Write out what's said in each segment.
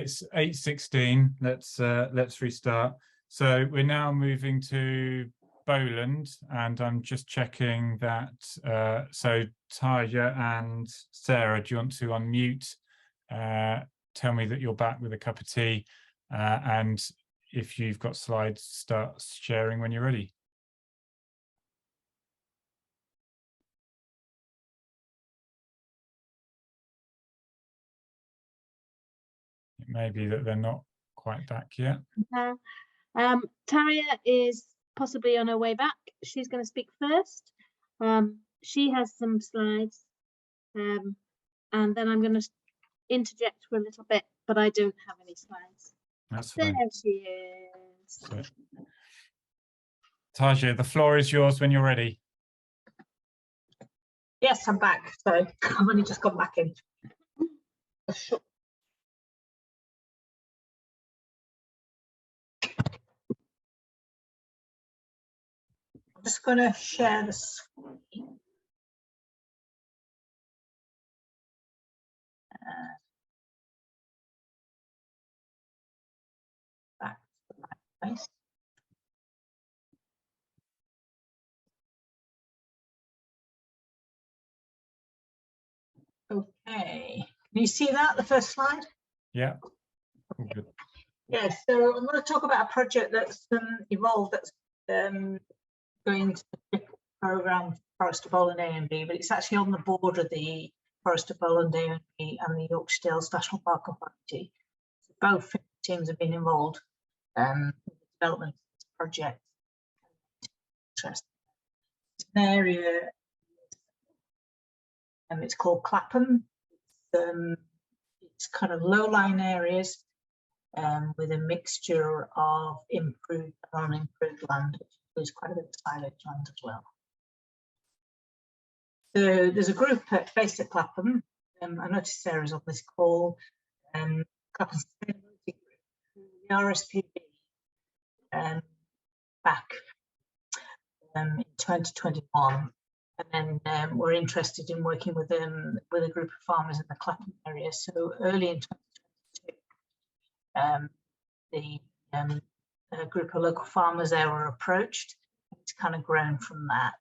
It's 8:16. Let's restart. So we're now moving to Bowland, and I'm just checking that. So Taja and Sarah, do you want to unmute? Tell me that you're back with a cup of tea, and if you've got slides, start sharing when you're ready. It may be that they're not quite back yet. Taria is possibly on her way back. She's going to speak first. She has some slides, and then I'm going to interject for a little bit, but I don't have any slides. That's fine. There she is. So, Taja, the floor is yours when you're ready. Yes, I'm back. So I've only just got back in. I'm just going to share the screen. Back to the right place. Okay, can you see that, the first slide? Yeah. Good. Yeah, so I'm going to talk about a project that's evolved, that's going to the programme Forest of Bowland A&B, but it's actually on the border of the Forest of Bowland A&B and the Yorkshire Dales National Park Authority. So both teams have been involved in the development of this project. It's an area, it's called Clapham. It's kind of low-lying areas with a mixture of improved and unimproved land, which includes quite a bit of silage land as well. So there's a group based at Clapham. I noticed Sarah's on this call. Clapham Sustainability Group, the RSPB, back in 2021, and then we're interested in working with them with a group of farmers in the Clapham area. So early in 2022, a group of local farmers there were approached. It's kind of grown from that.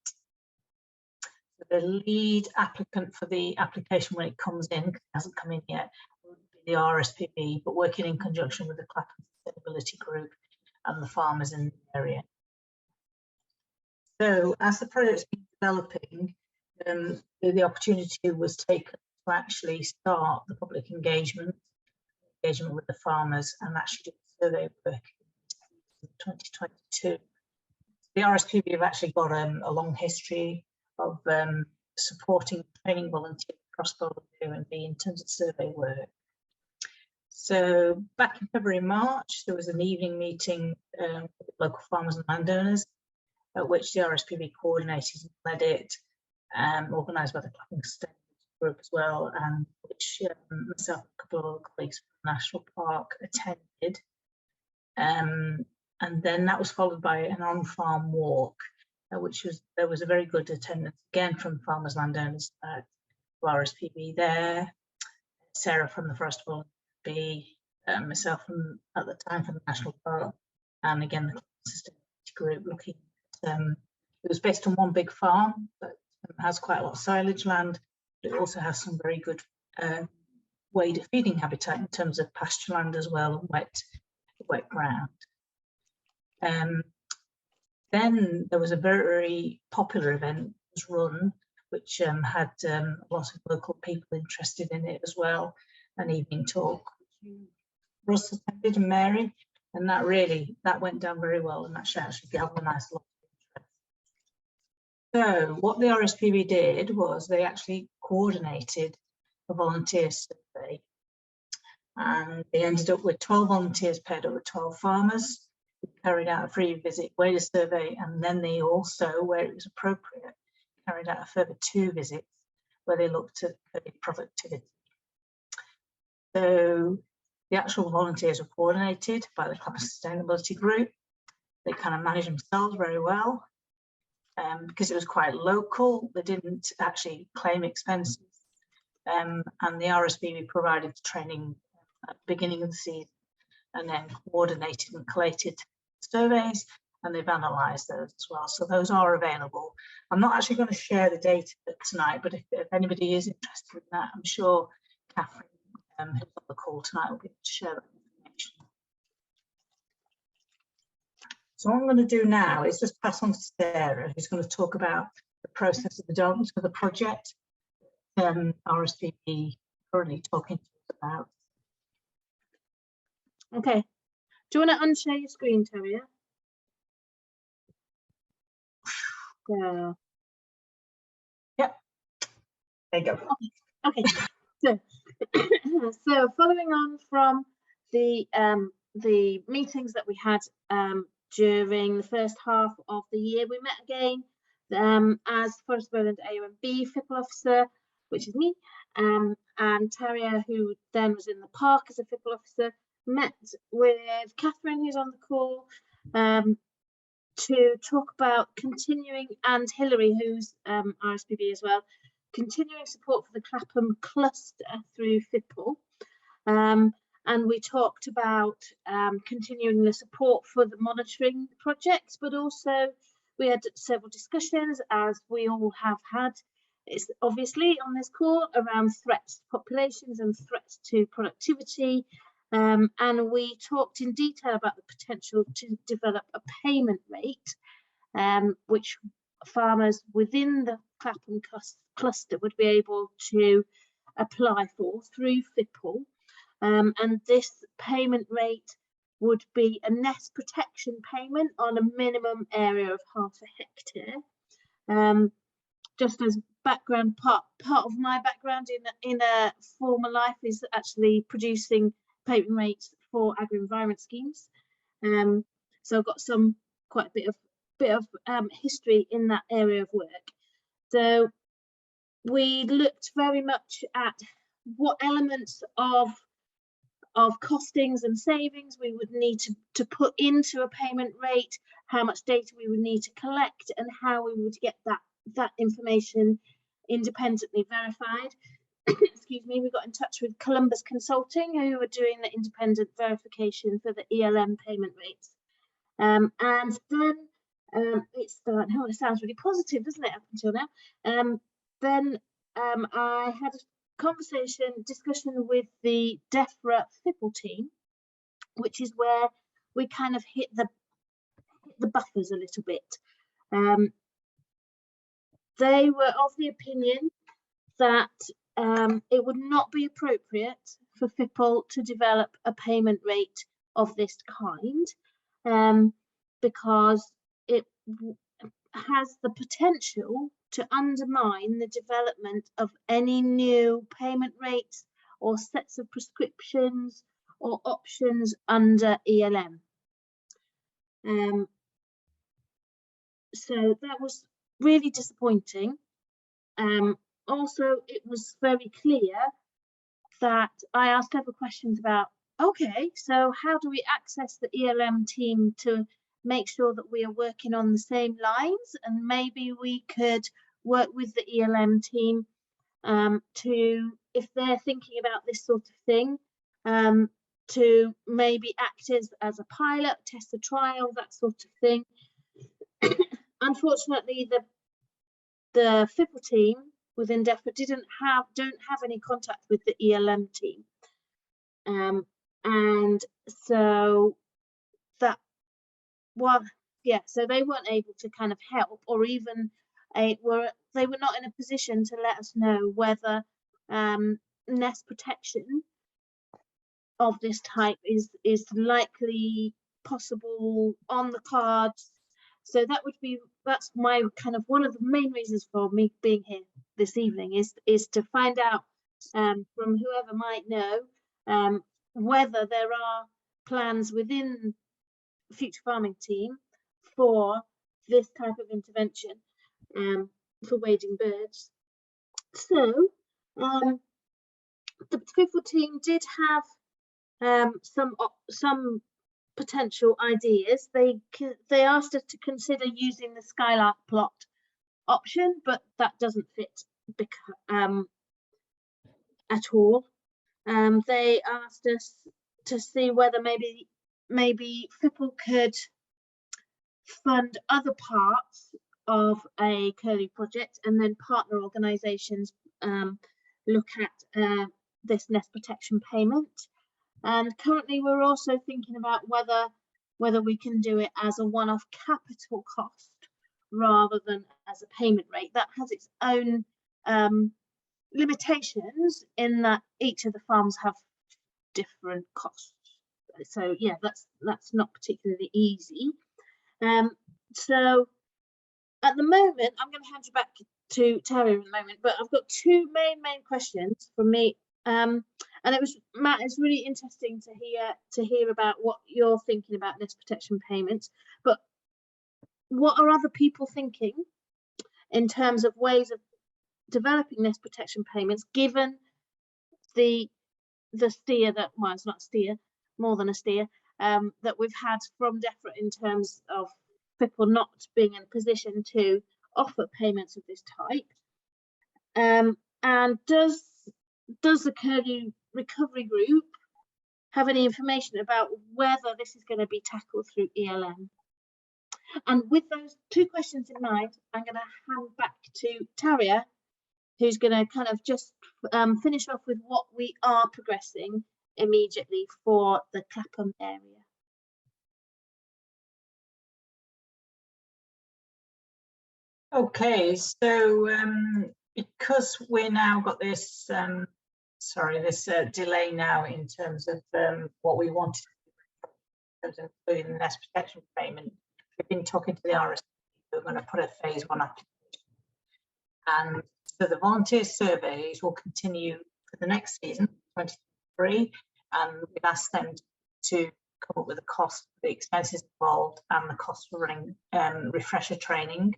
So the lead applicant for the application when it comes in, because it hasn't come in yet, will be the RSPB, but working in conjunction with the Clapham Sustainability Group and the farmers in the area. So as the project's been developing, the opportunity was taken to actually start the public engagement with the farmers and actually do survey work in 2022. The RSPB have actually got a long history of supporting training volunteers across Bowland A&B in terms of survey work. So back in February, March, there was an evening meeting with local farmers and landowners, at which the RSPB coordinated and led it, organised by the Clapham Sustainability Group as well, and which myself and a couple of other colleagues from the National Park attended. And then that was followed by an on-farm walk, there was a very good attendance again from farmers, landowners, RSPB there, Sarah from the Forest of Bowland A&B, myself at the time from the National Park, and again the Sustainability Group looking at, it was based on one big farm that has quite a lot of silage land, but it also has some very good waded feeding habitat in terms of pasture land as well, and wet ground. Then there was a very popular event that was run, which had a lot of local people interested in it as well, an evening talk, which Russ attended and Mary, and that went down very well, and that actually galvanised a lot of interest. So what the RSPB did was they actually coordinated a volunteer survey, and they ended up with 12 volunteers paired up with 12 farmers. We carried out a free visit wader survey, and then they also, where it was appropriate, carried out a further 2 visits where they looked at productivity. So the actual volunteers were coordinated by the Clapham Sustainability Group. They kind of managed themselves very well. Because it was quite local, they didn't actually claim expenses. And the RSPB provided training at the beginning of the season, and then coordinated and collated surveys, and they've analysed those as well. So those are available. I'm not actually going to share the data tonight, but if anybody is interested in that, I'm sure Catherine, who's on the call tonight, will be able to share that information. So what I'm going to do now is just pass on to Sarah, who's going to talk about the process of development of the project RSPB currently talking to us about. Okay. Do you want to unshare your screen, Terrier? Yeah. Yep. There you go. Okay. So, so following on from the meetings that we had during the first half of the year, we met again as Forest Bowland A&B FiPL officer, which is me, and Terrier, who then was in the park as a FiPL officer, met with Catherine, who's on the call, to talk about continuing, and Hilary, who's RSPB as well, continuing support for the Clapham cluster through FiPL. And we talked about continuing the support for the monitoring projects, but also we had several discussions, as we all have had, it's obviously on this call, around threats to populations and threats to productivity. And we talked in detail about the potential to develop a payment rate, which farmers within the Clapham cluster would be able to apply for through FiPL. And this payment rate would be a nest protection payment on a minimum area of 0.5 hectare. Just as background, part of my background in a former life is actually producing payment rates for agri-environment schemes. So I've got quite a bit of history in that area of work. So we looked very much at what elements of costings and savings we would need to put into a payment rate, how much data we would need to collect, and how we would get that information independently verified. Excuse me, we got in touch with Columbus Consulting, who were doing the independent verification for the ELM payment rates. And then it sounds really positive, doesn't it, up until now? Then I had a discussion with the Defra FiPL team, which is where we kind of hit the buffers a little bit. They were of the opinion that it would not be appropriate for FiPL to develop a payment rate of this kind, because it has the potential to undermine the development of any new payment rates or sets of prescriptions or options under ELM. So that was really disappointing. Also, it was very clear that I asked several questions about, okay, so how do we access the ELM team to make sure that we are working on the same lines, and maybe we could work with the ELM team to, if they're thinking about this sort of thing, to maybe act as a pilot, test a trial, that sort of thing. Unfortunately, the FiPL team within Defra don't have any contact with the ELM team, and so so they weren't able to kind of help, or even they were not in a position to let us know whether nest protection of this type is likely possible on the cards. So that's my kind of one of the main reasons for me being here this evening, is to find out from whoever might know whether there are plans within Future Farming team for this type of intervention for wading birds. So the FiPL team did have some potential ideas. They asked us to consider using the Skylark plot option, but that doesn't fit at all. They asked us to see whether maybe FiPL could fund other parts of a Curlew project, and then partner organisations look at this nest protection payment. And currently we're also thinking about whether we can do it as a one-off capital cost rather than as a payment rate. That has its own limitations in that each of the farms have different costs. So yeah, that's not particularly easy. So at the moment, I'm going to hand you back to Terry in a moment, but I've got two main questions from me. And it was, Matt, it's really interesting to hear about what you're thinking about nest protection payments, but what are other people thinking in terms of ways of developing nest protection payments, given the steer that, well, it's not a steer, more than a steer, that we've had from Defra in terms of people not being in a position to offer payments of this type. And does the Curlew recovery group have any information about whether this is going to be tackled through ELM? And with those two questions in mind, I'm going to hand back to Taria, who's going to kind of just finish off with what we are progressing immediately for the Clapham area. Okay, so because we're now got this delay now in terms of what we wanted in terms of including the nest protection payment, we've been talking to the RSP. We're going to put a phase 1 application, and so the volunteer surveys will continue for the next season, 2023, and we've asked them to come up with a cost, the expenses involved, and the cost for running refresher training.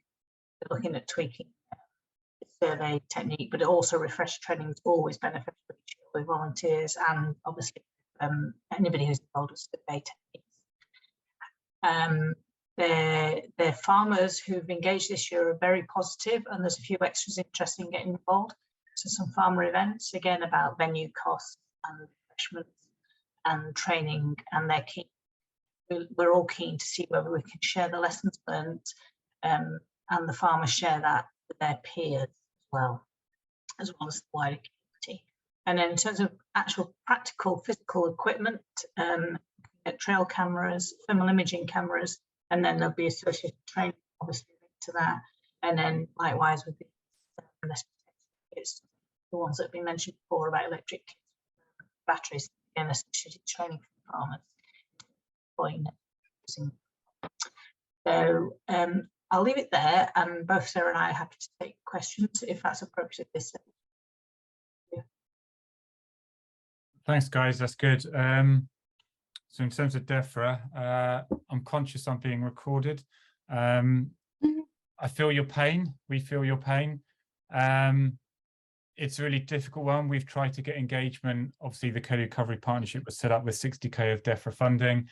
We're looking at tweaking the survey technique, but also refresher training is always beneficial with volunteers and obviously anybody who's involved with survey techniques. Their farmers who've engaged this year are very positive, and there's a few extras interested in getting involved. So some farmer events, again, about venue costs and refreshments and training, and they're keen. We're all keen to see whether we can share the lessons learned, and the farmers share that with their peers as well as the wider community. And then in terms of actual practical physical equipment, trail cameras, thermal imaging cameras, and then there'll be associated training obviously linked to that. And then likewise with the kits, the ones that have been mentioned before about electric kits, batteries, and associated training for farmers. So I'll leave it there, and both Sarah and I are happy to take questions if that's appropriate at this stage. Yeah. Thanks, guys. That's good. So in terms of Defra, I'm conscious I'm being recorded. I feel your pain. We feel your pain. It's a really difficult one. We've tried to get engagement. Obviously, the Curlew Recovery Partnership was set up with 60k of Defra funding.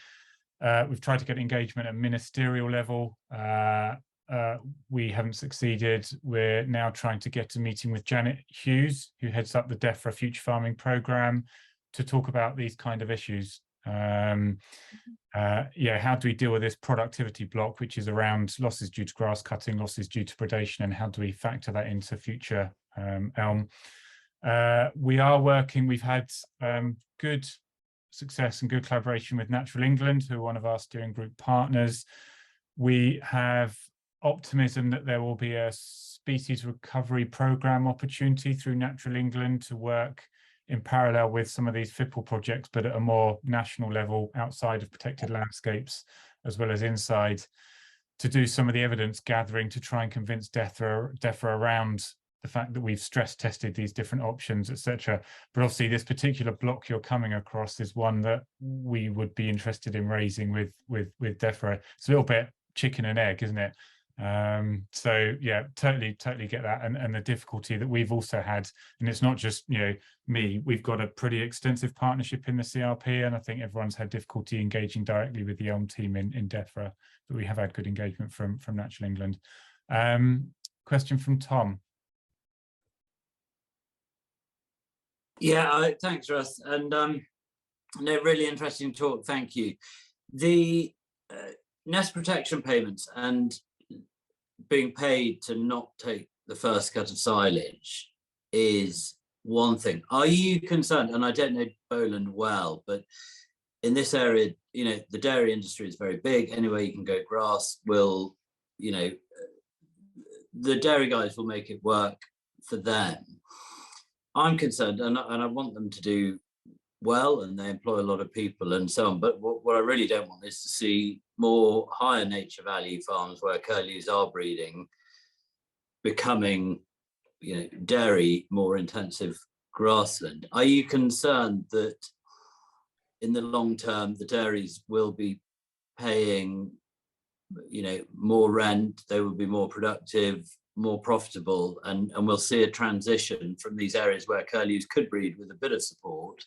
We've tried to get engagement at ministerial level. We haven't succeeded. We're now trying to get a meeting with Janet Hughes, who heads up the Defra Future Farming Programme, to talk about these kind of issues. How do we deal with this productivity block, which is around losses due to grass cutting, losses due to predation, and how do we factor that into future elm? We are working, we've had good success and good collaboration with Natural England, who are one of our steering group partners. We have optimism that there will be a species recovery programme opportunity through Natural England to work in parallel with some of these FiPL projects, but at a more national level outside of protected landscapes, as well as inside, to do some of the evidence gathering to try and convince Defra around the fact that we've stress tested these different options, etc. But obviously this particular block you're coming across is one that we would be interested in raising with Defra. It's a little bit chicken and egg, isn't it? So yeah, totally get that, and the difficulty that we've also had, and it's not just me, we've got a pretty extensive partnership in the CRP, and I think everyone's had difficulty engaging directly with the elm team in Defra, but we have had good engagement from Natural England. Question from Tom. Yeah, thanks, Russ. And no, really interesting talk. Thank you. The nest protection payments and being paid to not take the first cut of silage is one thing. Are you concerned? And I don't know Bowland well, but in this area, you know, the dairy industry is very big. Anywhere you can go grass will, you know, the dairy guys will make it work for them. I'm concerned, and I want them to do well, and they employ a lot of people and so on. But what I really don't want is to see more higher nature value farms where curlews are breeding becoming, you know, dairy more intensive grassland. Are you concerned that in the long term the dairies will be paying, you know, more rent, they will be more productive, more profitable, and we'll see a transition from these areas where curlews could breed with a bit of support,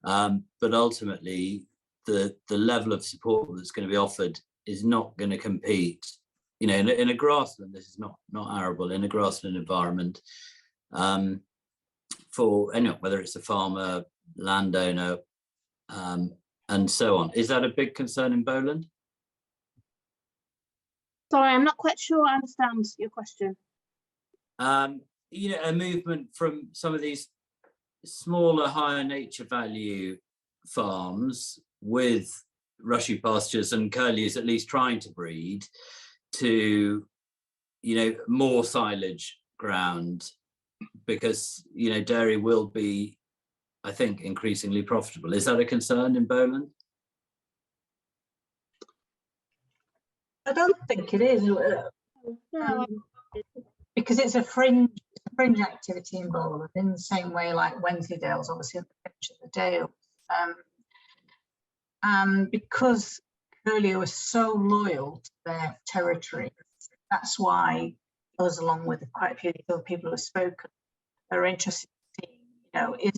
but ultimately the level of support that's going to be offered is not going to compete, you know, in a grassland. This is not arable, in a grassland environment, for anyone, whether it's a farmer, landowner, and so on. Is that a big concern in Bowland? Sorry, I'm not quite sure I understand your question. You know, a movement from some of these smaller, higher nature value farms with rushy pastures and curlews at least trying to breed to, you know, more silage ground, because, you know, dairy will be, I think, increasingly profitable. Is that a concern in Bowland? I don't think it is, No, because it's a fringe activity in Bowland, in the same way like Wensleydale's obviously at the fringe of the Dales. And because Curlew are so loyal to their territory, that's why us, along with quite a few other people who have spoken, are interested in seeing, you know, is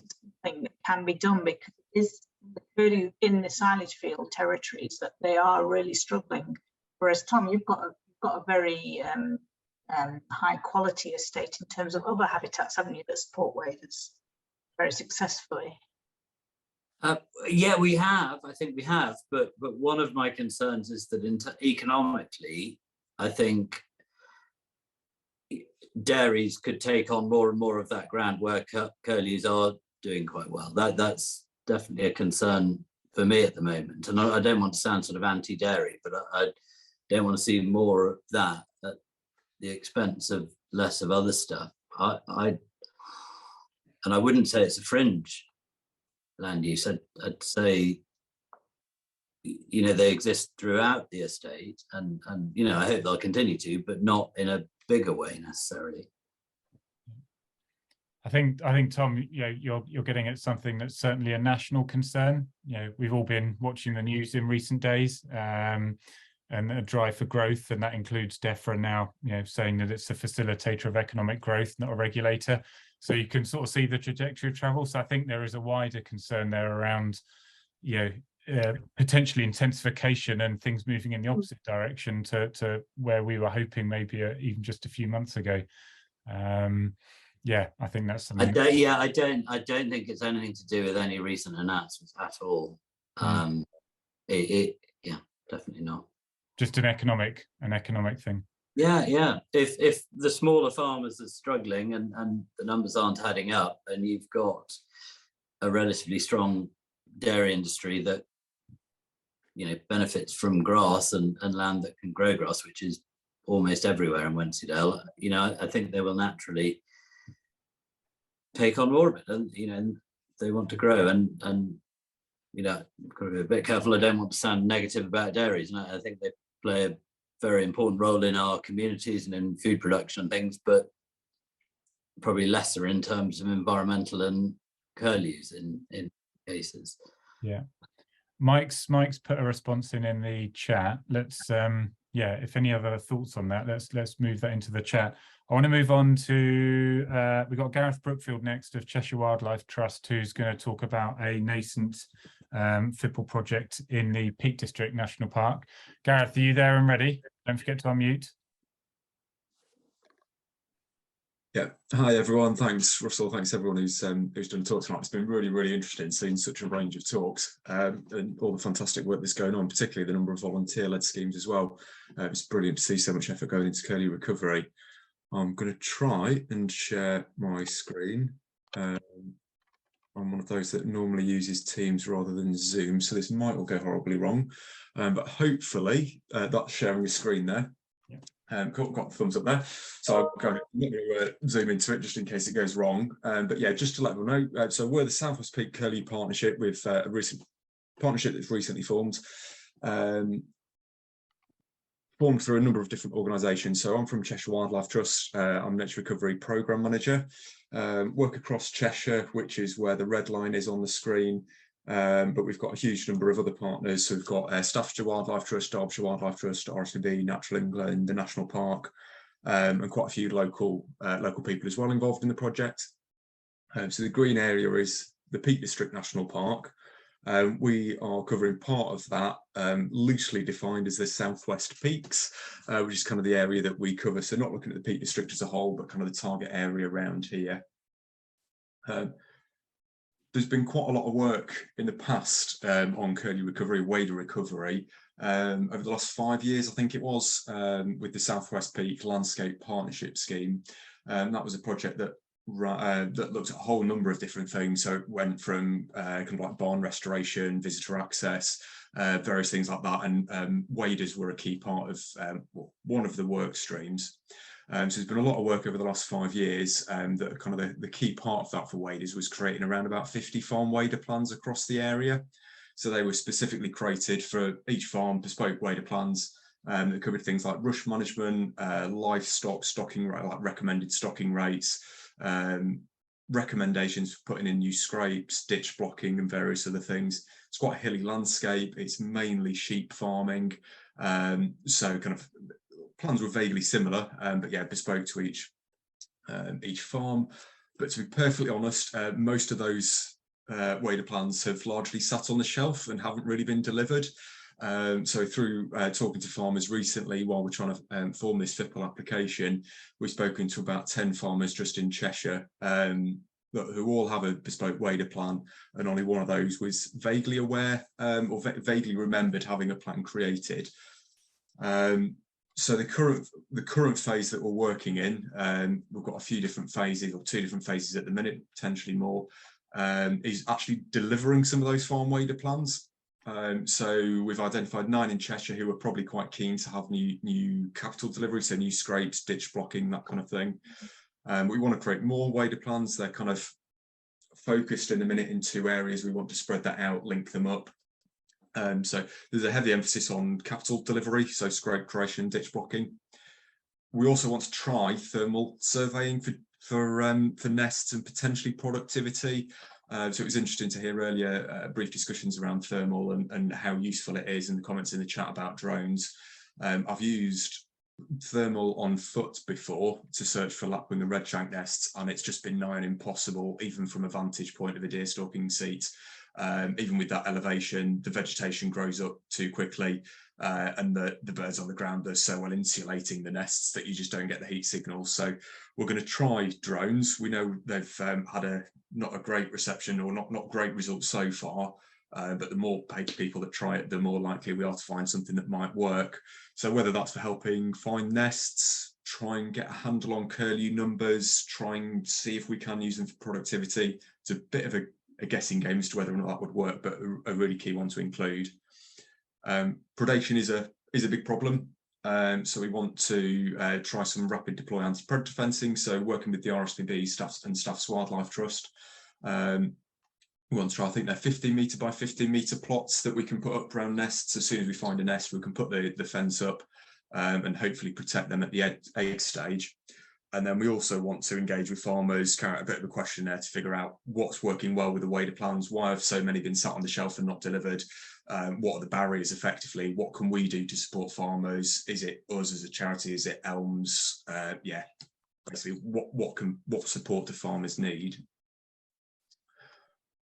something that can be done, because it is the Curlew in the silage field territories that they are really struggling. Whereas Tom, you've got a very high quality estate in terms of other habitats, haven't you, that support waders very successfully? Yeah, we have. I think we have. But one of my concerns is that economically, I think dairies could take on more and more of that ground where curlews are doing quite well. That's definitely a concern for me at the moment. And I don't want to sound sort of anti-dairy, but I don't want to see more of that at the expense of less of other stuff. And I wouldn't say it's a fringe land use. I'd say, you know, they exist throughout the estate, and you know, I hope they'll continue to, but not in a bigger way necessarily. I think Tom, you know, you're getting at something that's certainly a national concern. You know, we've all been watching the news in recent days, and a drive for growth, and that includes Defra now, you know, saying that it's a facilitator of economic growth, not a regulator. So you can sort of see the trajectory of travel. So I think there is a wider concern there around, you know, potentially intensification and things moving in the opposite direction to where we were hoping maybe even just a few months ago. Yeah, I think that's something. I don't think it's anything to do with any recent announcements at all. Yeah, definitely not. Just an economic thing. Yeah. If the smaller farmers are struggling and the numbers aren't adding up, and you've got a relatively strong dairy industry that, you know, benefits from grass and land that can grow grass, which is almost everywhere in Wensleydale, you know, I think they will naturally take on more of it, and you know, they want to grow, and you know, I've got to be a bit careful. I don't want to sound negative about dairies, and I think they play a very important role in our communities and in food production and things, but probably lesser in terms of environmental and curlews in cases. Yeah, Mike's put a response in the chat. Let's yeah, if any other thoughts on that, let's move that into the chat. I want to move on to we've got Gareth Brookfield next of Cheshire Wildlife Trust, who's going to talk about a nascent FiPL project in the Peak District National Park. Gareth, are you there and ready? Don't forget to unmute. Yeah, hi everyone. Thanks, Russell. Thanks everyone who's done a talk tonight. It's been really, really interesting seeing such a range of talks and all the fantastic work that's going on, particularly the number of volunteer-led schemes as well. It's brilliant to see so much effort going into curlew recovery. I'm going to try and share my screen. I'm one of those that normally uses Teams rather than Zoom, so this might all go horribly wrong, but hopefully that's sharing the screen there. Got the thumbs up there, so I'm going to zoom into it just in case it goes wrong. But yeah, just to let everyone know, so we're the South West Peak Curlew Partnership with a recent partnership that's recently formed. Formed through a number of different organisations. So I'm from Cheshire Wildlife Trust. I'm Nature Recovery Programme Manager. Work across Cheshire, which is where the red line is on the screen. But we've got a huge number of other partners. So we've got Staffordshire Wildlife Trust, Derbyshire Wildlife Trust, RSPB, Natural England, the National Park, and quite a few local people as well involved in the project. So the green area is the Peak District National Park. We are covering part of that, loosely defined as the Southwest Peaks, which is kind of the area that we cover. So not looking at the Peak District as a whole, but kind of the target area around here. There's been quite a lot of work in the past on curlew recovery, wader recovery, over the last 5 years, I think it was, with the Southwest Peak Landscape Partnership Scheme. That was a project that looked at a whole number of different things. So it went from kind of like barn restoration, visitor access, various things like that, and waders were a key part of one of the work streams. So there's been a lot of work over the last 5 years, that kind of the key part of that for waders was creating around about 50 farm wader plans across the area. So they were specifically created for each farm, bespoke wader plans that covered things like rush management, livestock stocking, like recommended stocking rates, recommendations for putting in new scrapes, ditch blocking and various other things. It's quite a hilly landscape. It's mainly sheep farming. So kind of plans were vaguely similar, but yeah, bespoke to each farm. But to be perfectly honest, most of those wader plans have largely sat on the shelf and haven't really been delivered. So through talking to farmers recently, while we're trying to form this FiPL application, we've spoken to about 10 farmers just in Cheshire, who all have a bespoke wader plan, and only one of those was vaguely aware or vaguely remembered having a plan created. So the current phase that we're working in, we've got a few different phases, or 2 different phases at the minute, potentially more, is actually delivering some of those farm wader plans. So we've identified 9 in Cheshire who are probably quite keen to have new capital delivery, so new scrapes, ditch blocking, that kind of thing. We want to create more wader plans. They're kind of focused in a minute in 2 areas. We want to spread that out, link them up. So there's a heavy emphasis on capital delivery, so scrape creation, ditch blocking. We also want to try thermal surveying for nests and potentially productivity. So it was interesting to hear earlier brief discussions around thermal and how useful it is, and the comments in the chat about drones. I've used thermal on foot before to search for lapwing and redshank nests, and it's just been nigh on impossible, even from a vantage point of a deer stalking seat. Even with that elevation, the vegetation grows up too quickly, and the birds on the ground are so well insulating the nests that you just don't get the heat signals. So we're going to try drones. We know they've had not a great reception, or not great results so far, but the more people that try it, the more likely we are to find something that might work. So whether that's for helping find nests, try and get a handle on curlew numbers, try and see if we can use them for productivity. It's a bit of a guessing game as to whether or not that would work, but a really key one to include. Predation is a big problem, so we want to try some rapid deploy anti-predator fencing. So working with the RSPB Staff's Wildlife Trust, we want to try, I think they're 15 metre by 15 metre plots that we can put up around nests. As soon as we find a nest, we can put the fence up and hopefully protect them at the egg stage. And then we also want to engage with farmers, carry out a bit of a questionnaire to figure out what's working well with the wader plans, why have so many been sat on the shelf and not delivered, what are the barriers effectively, what can we do to support farmers, is it us as a charity, is it Elms, yeah, basically what support do farmers need.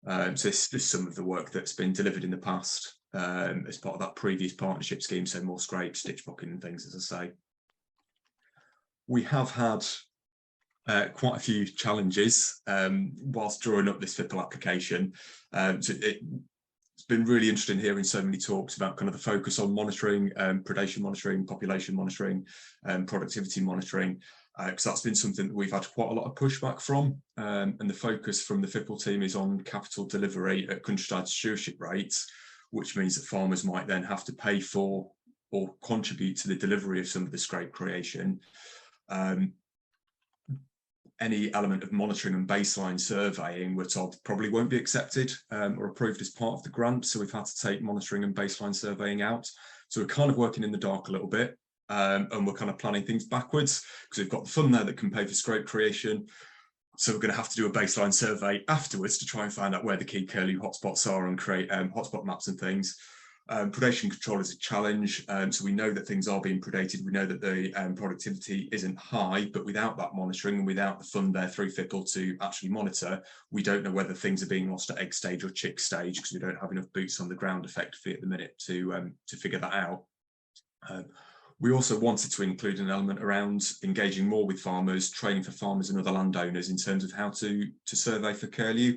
So this is some of the work that's been delivered in the past as part of that previous partnership scheme, so more scrapes, ditch blocking and things, as I say. We have had quite a few challenges whilst drawing up this FiPL application. So it's been really interesting hearing so many talks about kind of the focus on monitoring, predation monitoring, population monitoring, productivity monitoring, because that's been something that we've had quite a lot of pushback from. And the focus from the FiPL team is on capital delivery at countryside stewardship rates, which means that farmers might then have to pay for or contribute to the delivery of some of the scrape creation. Any element of monitoring and baseline surveying, we're told, probably won't be accepted or approved as part of the grant. So we've had to take monitoring and baseline surveying out. So we're kind of working in the dark a little bit, and we're kind of planning things backwards because we've got the fund there that can pay for scrape creation. So we're going to have to do a baseline survey afterwards to try and find out where the key curlew hotspots are and create hotspot maps and things. Predation control is a challenge, so we know that things are being predated. We know that the productivity isn't high, but without that monitoring and without the fund there through FiPL to actually monitor, we don't know whether things are being lost at egg stage or chick stage because we don't have enough boots on the ground effectively at the minute to figure that out. We also wanted to include an element around engaging more with farmers, training for farmers and other landowners in terms of how to survey for curlew.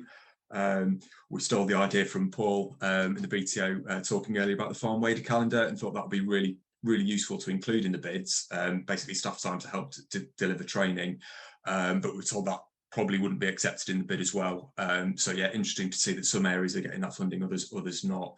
We stole the idea from Paul in the BTO talking earlier about the farm wader calendar and thought that would be really, really useful to include in the bids, basically staff time to help to deliver training. But we're told that probably wouldn't be accepted in the bid as well. So yeah, interesting to see that some areas are getting that funding, others not.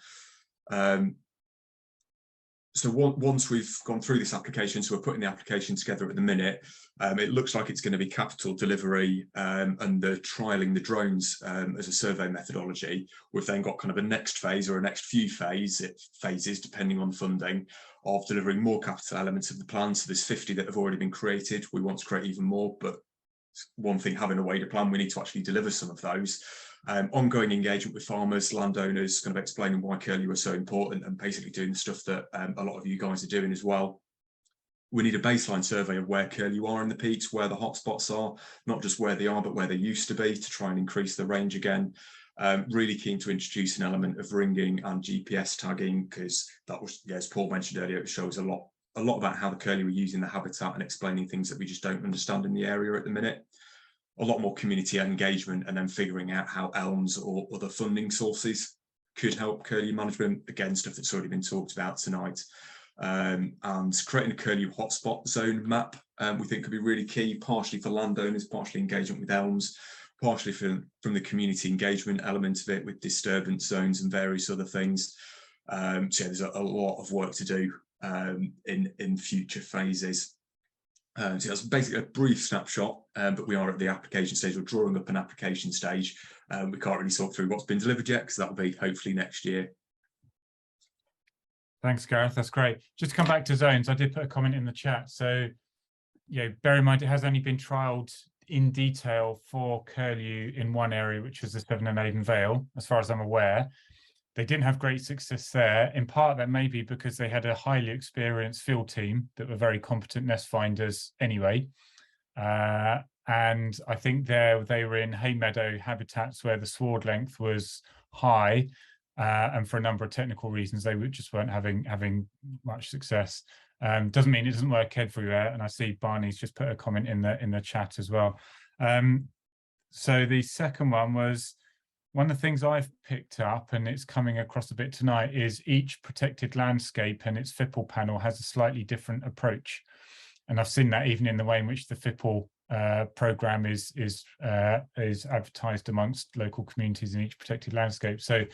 So once we've gone through this application, so we're putting the application together at the minute, it looks like it's going to be capital delivery and the trialling the drones as a survey methodology. We've then got kind of a next phase or a next few phases, depending on funding, of delivering more capital elements of the plan. So there's 50 that have already been created. We want to create even more, but one thing, having a wader plan, we need to actually deliver some of those. Ongoing engagement with farmers, landowners, kind of explaining why curlew are so important and basically doing the stuff that a lot of you guys are doing as well. We need a baseline survey of where curlew are in the peaks, where the hotspots are, not just where they are, but where they used to be to try and increase the range again. Really keen to introduce an element of ringing and GPS tagging because that was, yeah, as Paul mentioned earlier, it shows a lot about how the curlew are using the habitat and explaining things that we just don't understand in the area at the minute. A lot more community engagement and then figuring out how elms or other funding sources could help curlew management. Again, stuff that's already been talked about tonight. And creating a curlew hotspot zone map, we think could be really key, partially for landowners, partially engagement with elms, partially from the community engagement element of it with disturbance zones and various other things. So yeah, there's a lot of work to do in future phases. So that's basically a brief snapshot, but we are at the application stage. We're drawing up an application stage. We can't really talk through what's been delivered yet because that'll be hopefully next year. Thanks, Gareth. That's great. Just to come back to zones, I did put a comment in the chat. So, bear in mind it has only been trialled in detail for curlew in one area, which was the Severn and Avon Vale, as far as I'm aware. They didn't have great success there. In part, that may be because they had a highly experienced field team that were very competent nest finders anyway. And I think they were in hay meadow habitats where the sward length was high. And for a number of technical reasons, they just weren't having much success. Doesn't mean it doesn't work everywhere. And I see Barney's just put a comment in the chat as well. So the second one was, one of the things I've picked up, and it's coming across a bit tonight, is each protected landscape and its FiPL panel has a slightly different approach. And I've seen that even in the way in which the FiPL programme is advertised amongst local communities in each protected landscape. So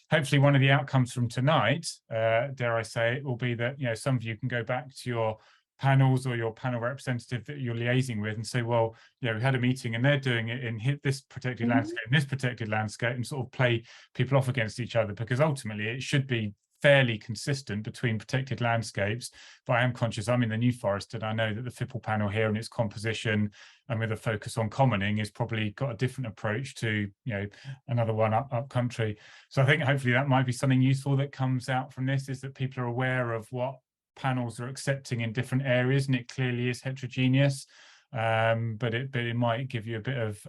hopefully one of the outcomes from tonight, dare I say it, will be that some of you can go back to your panels or your panel representative that you're liaising with and say, well, we had a meeting and they're doing it in this protected landscape and this protected landscape, and sort of play people off against each other, because ultimately it should be fairly consistent between protected landscapes. But I am conscious I'm in the New Forest and I know that the FiPL panel here and its composition and with a focus on commoning is probably got a different approach to another one up country. So I think hopefully that might be something useful that comes out from this, is that people are aware of what panels are accepting in different areas, and it clearly is heterogeneous, but it might give you a bit of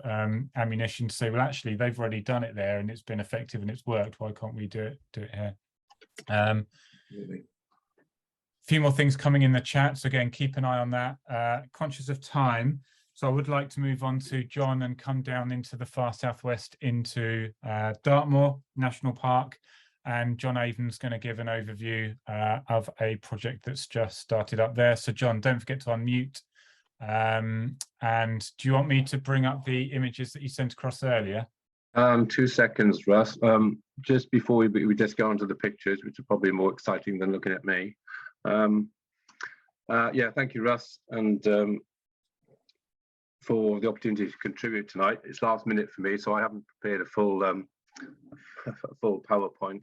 ammunition to say, well, actually they've already done it there and it's been effective and it's worked, why can't we do it here? A few more things coming in the chat, so again keep an eye on that. Conscious of time, So I would like to move on to John and come down into the far southwest into Dartmoor National Park. And John Avon's going to give an overview of a project that's just started up there. So John, don't forget to unmute. And do you want me to bring up the images that you sent across earlier? 2 seconds, Russ. Just before we just go onto the pictures, which are probably more exciting than looking at me. Yeah, thank you, Russ, and for the opportunity to contribute tonight. It's last minute for me, so I haven't prepared a full full PowerPoint.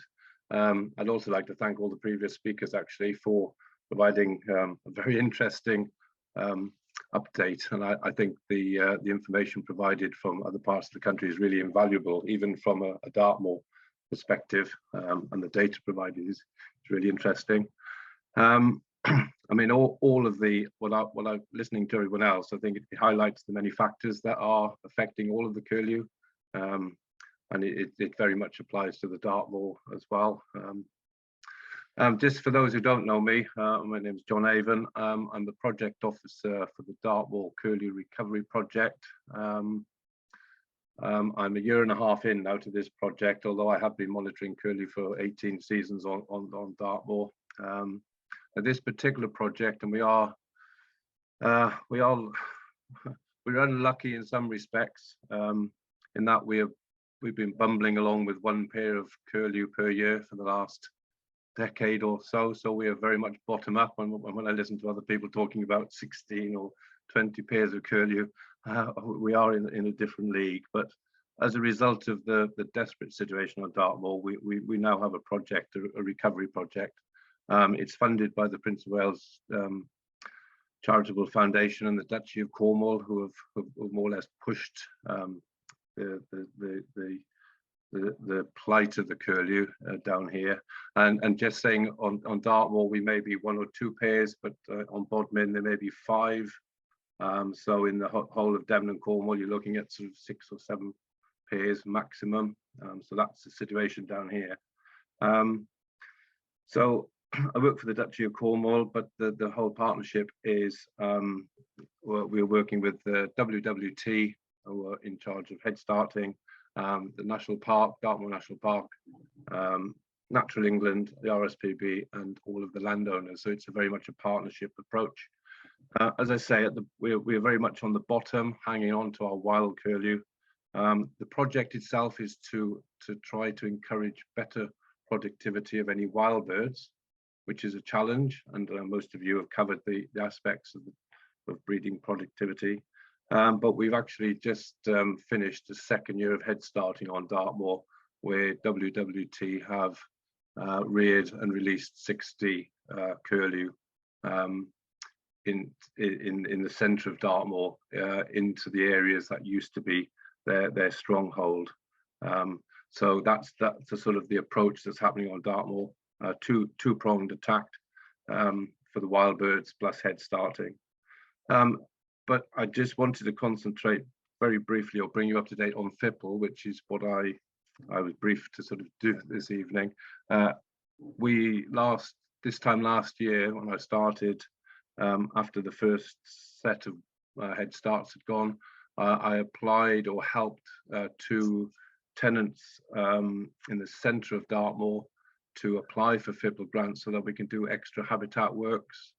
I'd also like to thank all the previous speakers actually for providing a very interesting update, and I think the information provided from other parts of the country is really invaluable, even from a Dartmoor perspective, and the data provided is really interesting. I mean, all of the what I'm listening to everyone else, I think it highlights the many factors that are affecting all of the Curlew, and it very much applies to the Dartmoor as well. Just for those who don't know me, my name is John Avon. I'm the project officer for the Dartmoor Curlew Recovery Project. I'm a year and a half in now to this project, although I have been monitoring Curlew for 18 seasons on Dartmoor. This particular project, and we're unlucky in some respects, in that we've been bumbling along with one pair of Curlew per year for the last decade or so. So we are very much bottom up. When I listen to other people talking about 16 or 20 pairs of Curlew, we are in a different league. But as a result of the desperate situation on Dartmoor, we now have a project, a recovery project. It's funded by the Prince of Wales Charitable Foundation and the Duchy of Cornwall, who have more or less pushed the plight of the Curlew down here. And just saying on Dartmoor, we may be 1 or 2 pairs, but on Bodmin there may be 5. So in the whole of Devon and Cornwall, you're looking at sort of 6 or 7 pairs maximum. So that's the situation down here. So I work for the Duchy of Cornwall, but the whole partnership is, we're working with the WWT, who are in charge of head starting, the National Park, Dartmoor National Park, Natural England, the RSPB, and all of the landowners. So it's very much a partnership approach. As I say, we're very much on the bottom, hanging on to our wild Curlew. The project itself is to try to encourage better productivity of any wild birds, which is a challenge, and most of you have covered the aspects of breeding productivity. But we've actually just finished the 2nd year of head starting on Dartmoor, where WWT have reared and released 60 Curlew in the centre of Dartmoor, into the areas that used to be their stronghold. So that's the sort of the approach that's happening on Dartmoor. Two-pronged attack for the wild birds plus head starting. But I just wanted to concentrate very briefly or bring you up to date on FiPL, which is what I was briefed to sort of do this evening. This time last year when I started, after the first set of head starts had gone, I applied or helped 2 tenants in the centre of Dartmoor to apply for FiPL grants so that we can do extra habitat works.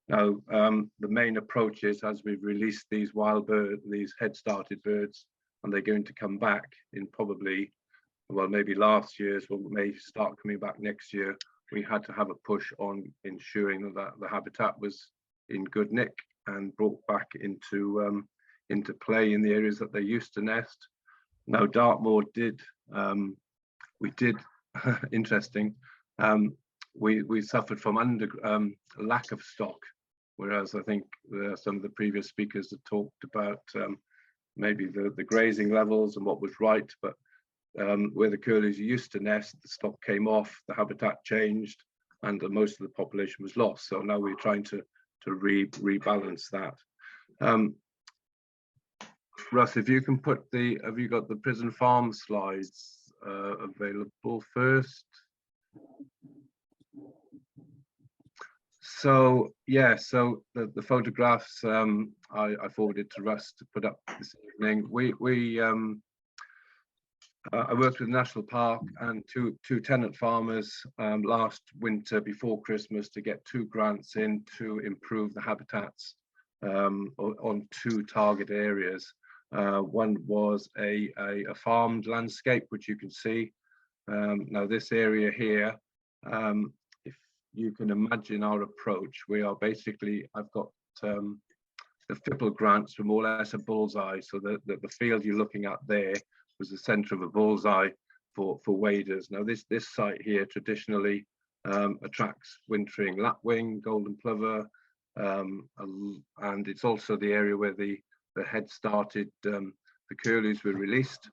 Now, the main approach is, as we've released these these head-started birds, and they're going to come back in probably, well, maybe last year's, or may start coming back next year, we had to have a push on ensuring that the habitat was in good nick and brought back into play in the areas that they used to nest. Now, Dartmoor interesting. We suffered from lack of stock, whereas I think some of the previous speakers have talked about maybe the grazing levels and what was right, but where the Curlews used to nest, the stock came off, the habitat changed, and most of the population was lost. So now we're trying to rebalance that. Russ, if you can put have you got the prison farm slides available first? So yeah, so the photographs I forwarded to Russ to put up this evening. I worked with National Park and two tenant farmers last winter before Christmas to get 2 grants in to improve the habitats on 2 target areas. One was a farmed landscape, which you can see. Now this area here, if you can imagine our approach, we are basically, I've got the FiPL grants for more or less a bullseye. So the field you're looking at there was the centre of a bullseye for waders. Now this site here traditionally attracts wintering lapwing, golden plover, and it's also the area where the head started, the curlews were released.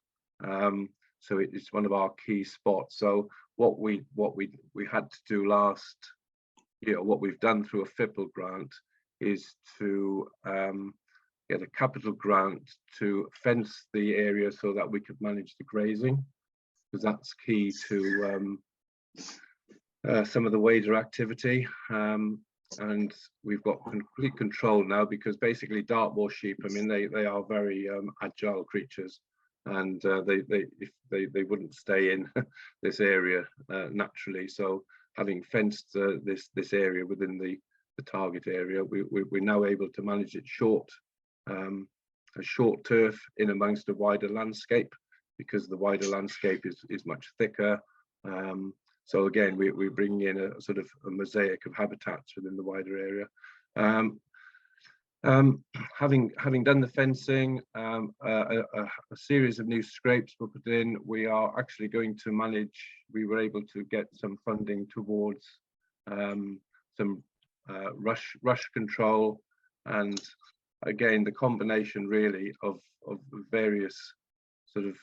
So it's one of our key spots. So what we had to do last year, what we've done through a FiPL grant, is to get a capital grant to fence the area so that we could manage the grazing, because that's key to some of the wader activity. And we've got complete control now, because basically Dartmoor sheep, I mean, they are very agile creatures, and they wouldn't stay in this area naturally. So having fenced this area within the target area, we're now able to manage it a short turf in amongst a wider landscape, because the wider landscape is much thicker. So again, we're bringing in a sort of a mosaic of habitats within the wider area. Having done the fencing, a series of new scrapes were put in. We are actually going to manage, we were able to get some funding towards some rush control, and again, the combination really of various sort of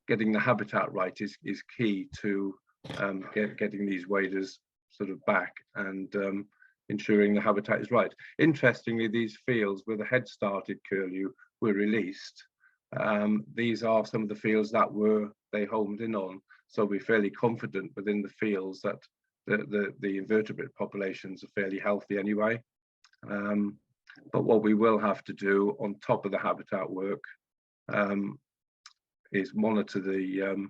getting the habitat right is key to getting these waders sort of back and ensuring the habitat is right. Interestingly, these fields where the head started curlew were released. These are some of the fields that they homed in on. So we're fairly confident within the fields that the invertebrate populations are fairly healthy anyway. But what we will have to do on top of the habitat work is monitor the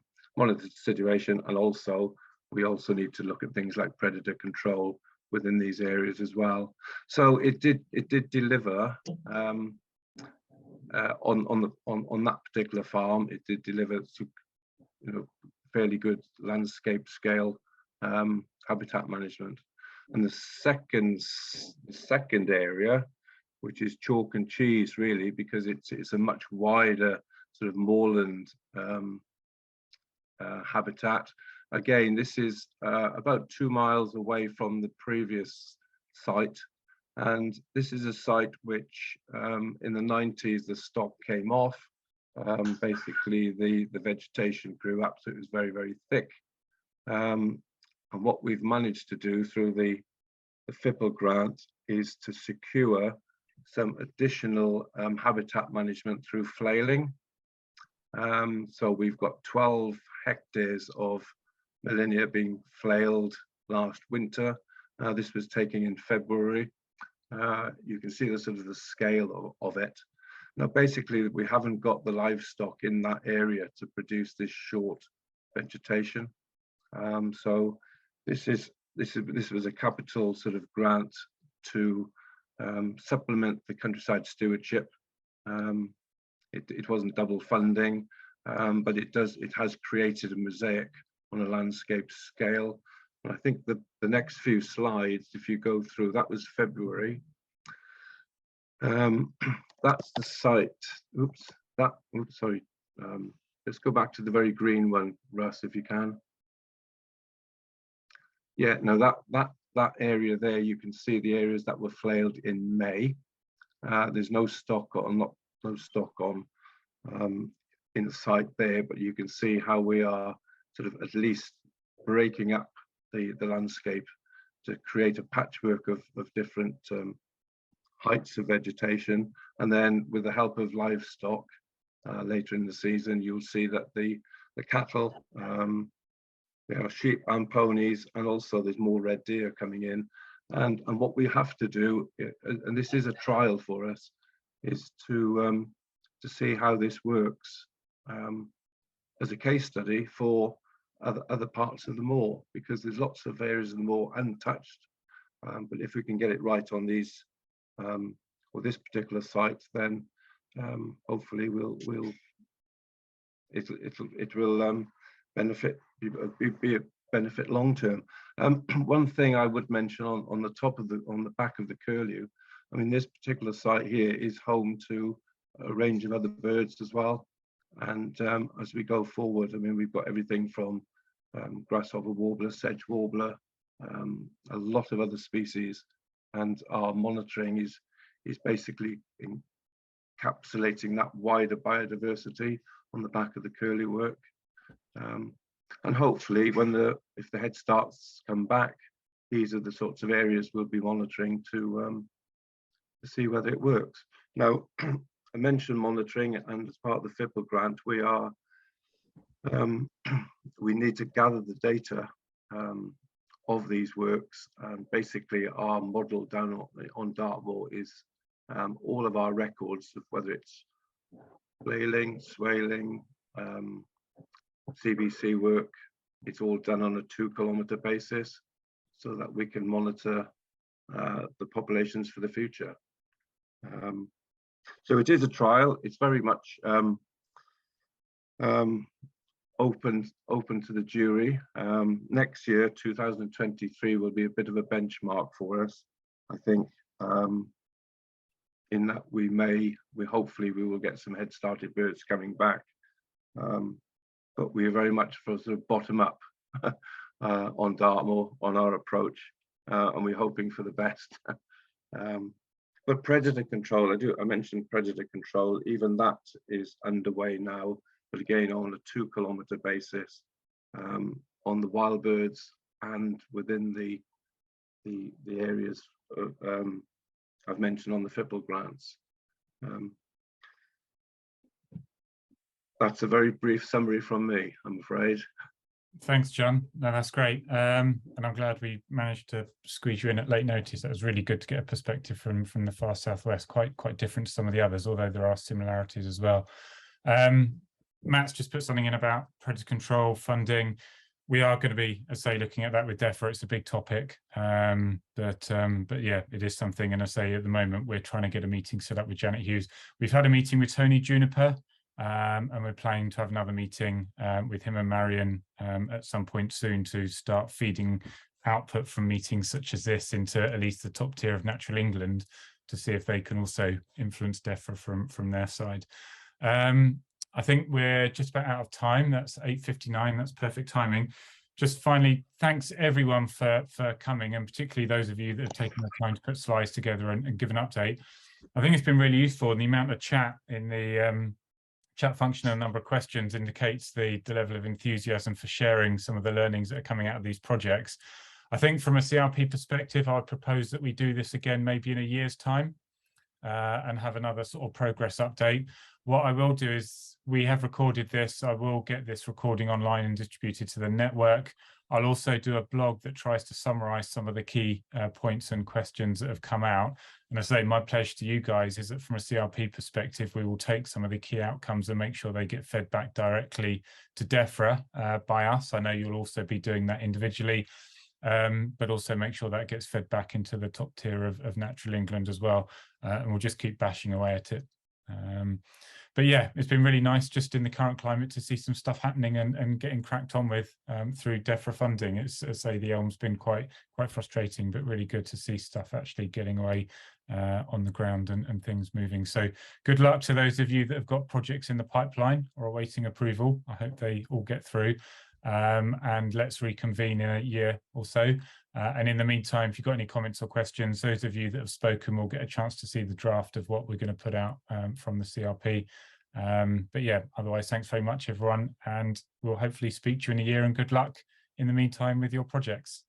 situation, and also we also need to look at things like predator control within these areas as well. So it did deliver on that particular farm. It did deliver some, fairly good landscape scale habitat management. And the second area, which is chalk and cheese really, because it's a much wider sort of moorland habitat. Again, this is about 2 miles away from the previous site, and this is a site which in the 90s the stock came off. Basically the vegetation grew up, so it was very, very thick. And what we've managed to do through the FiPL grant is to secure some additional habitat management through flailing. So we've got 12 hectares of Millennia being flailed last winter. This was taken in February. You can see the sort of the scale of it. Now, basically, we haven't got the livestock in that area to produce this short vegetation. So this was a capital sort of grant to supplement the countryside stewardship. It wasn't double funding, but it has created a mosaic on a landscape scale. And I think the next few slides, if you go through, that was February. That's the site. Sorry. Let's go back to the very green one, Russ, if you can. Yeah, no, that area there, you can see the areas that were flailed in May. There's no stock on, no stock on in the site there, but you can see how we are sort of at least breaking up the landscape to create a patchwork of different heights of vegetation. And then with the help of livestock later in the season, you'll see that the cattle, there are sheep and ponies, and also there's more red deer coming in. And what we have to do, and this is a trial for us, is to see how this works as a case study for other parts of the moor, because there's lots of areas of the moor untouched. But if we can get it right on these or this particular site, then hopefully it will benefit, be a benefit long term. One thing I would mention on the back of the curlew, I mean, this particular site here is home to a range of other birds as well. And as we go forward, I mean, we've got everything from grasshopper warbler, sedge warbler, a lot of other species, and our monitoring is basically encapsulating that wider biodiversity on the back of the curlew work. And hopefully, if the head starts come back, these are the sorts of areas we'll be monitoring to see whether it works. Now, I mentioned monitoring, and as part of the FiPL grant, we need to gather the data of these works. And basically, our model down on Dartmoor is all of our records of whether it's flailing, swaling, CBC work. It's all done on a 2-kilometre basis, so that we can monitor the populations for the future. So it is a trial. It's very much open to the jury. Next year, 2023, will be a bit of a benchmark for us, I think, in that we hopefully will get some head started birds coming back. But we are very much for sort of bottom up on Dartmoor on our approach, and we're hoping for the best. But predator control, I mentioned predator control, even that is underway now, but again on a 2-kilometre basis on the wild birds and within the areas I've mentioned on the FiPL grants. That's a very brief summary from me, I'm afraid. Thanks, John. No, that's great. And I'm glad we managed to squeeze you in at late notice. That was really good to get a perspective from the far southwest, quite different to some of the others, although there are similarities as well. Matt's just put something in about predator control funding. We are going to be, I say, looking at that with Defra. It's a big topic, but yeah, it is something. And I say at the moment we're trying to get a meeting set up with Janet Hughes. We've had a meeting with Tony Juniper. And we're planning to have another meeting with him and Marion at some point soon to start feeding output from meetings such as this into at least the top tier of Natural England to see if they can also influence Defra from their side. I think we're just about out of time. That's 8:59. That's perfect timing. Just finally, thanks everyone for coming, and particularly those of you that have taken the time to put slides together and give an update. I think it's been really useful, and the amount of chat in the chat function and a number of questions indicates the level of enthusiasm for sharing some of the learnings that are coming out of these projects. I think from a CRP perspective, I would propose that we do this again maybe in a year's time and have another sort of progress update. What I will do is we have recorded this. I will get this recording online and distributed to the network. I'll also do a blog that tries to summarize some of the key points and questions that have come out. And I say my pledge to you guys is that from a CRP perspective, we will take some of the key outcomes and make sure they get fed back directly to Defra by us. I know you'll also be doing that individually, but also make sure that gets fed back into the top tier of Natural England as well. And we'll just keep bashing away at it. But yeah, it's been really nice just in the current climate to see some stuff happening and getting cracked on with through Defra funding. It's, as I say, the Elm's been quite frustrating, but really good to see stuff actually getting away on the ground and things moving. So good luck to those of you that have got projects in the pipeline or awaiting approval. I hope they all get through. And let's reconvene in a year or so. And in the meantime, if you've got any comments or questions, those of you that have spoken will get a chance to see the draft of what we're going to put out from the CRP. But yeah, otherwise, thanks very much, everyone. And we'll hopefully speak to you in a year, and good luck in the meantime with your projects.